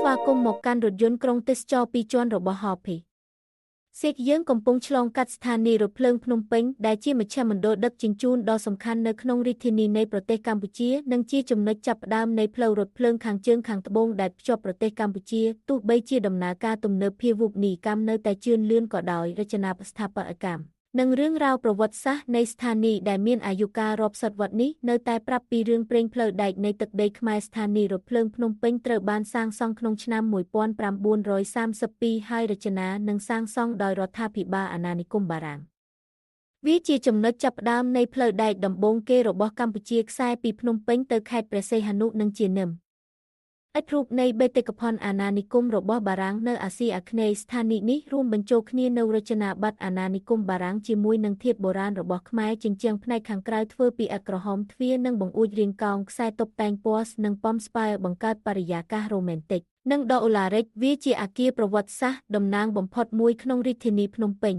ស្វាគមន៍មកកាន់រថយន្តក្រុងទេសចរពីរជាន់របស់ហោភីសេកយើងកំពុងឆ្លងកាត់ស្ថានីយ៍រថភ្លើងភ្នំពេញដែលជាមជ្ឈមណ្ឌលដឹកជញ្ជូនដ៏សំខាន់នៅក្នុងរាជធានីនៃប្រទេសកម្ពុជានិងជាចំណុចចាប់ផ្ដើមនៃផ្លូវរថភ្លើងខាងជើងខាងត្បូងដែលភ្ជាប់ប្រទេសកម្ពុជាទោះបីជាដំណើរការទំនើបភាវូបនីយកម្មនៅតែជឿនលឿនក៏ដោយរចនាស្ថាបត្យកម្មនិងរឿងរ៉ាវប្រវត្តិសាស្ត្រនៃស្ថានីយ៍ដែលមានអាយុកាលរាប់សតវត្សនេះនៅតែប្រាប់ពីរឿងព្រេងផ្លូវដែកនៃទឹកដីខ្មែរស្ថានីយ៍រថភ្លើងភ្នំពេញត្រូវបានសាងសង់ក្នុងឆ្នាំ1932ហើយរចនានិងសាងសង់ដោយរដ្ឋាភិបាលអាណានិគមបារាំងវាជាចំណុចចាប់ផ្ដើមនៃផ្លូវដែកដំបូងគេរបស់កម្ពុជាខ្សែពីភ្នំពេញទៅខេត្តព្រះសីហនុនិងជានឹមឥតរូបនៃបេតិកភណ្ឌអាណានិគមរបស់បារាំងនៅអាស៊ីអាគ្នេយ៍ស្ថានីយ៍នេះរួមបញ្ចូលគ្នានូវរចនាប័ទ្មអាណានិគមបារាំងជាមួយនឹងធាតុបុរាណរបស់ខ្មែរជញ្ជាំងផ្នែកខាងក្រៅធ្វើពីឥដ្ឋក្រហមទ្វារនិងបង្អួចរាងកោងខ្សែតុបតែងពណ៌និងប៉មស្ប៉ាយបង្កើតបរិយាកាសរ៉ូមែនទិកនិងដ៏ឧឡារិកវាជាអគារប្រវត្តិសាស្ត្រតំណាងបំផុតមួយក្នុងរាជធានីភ្នំពេញ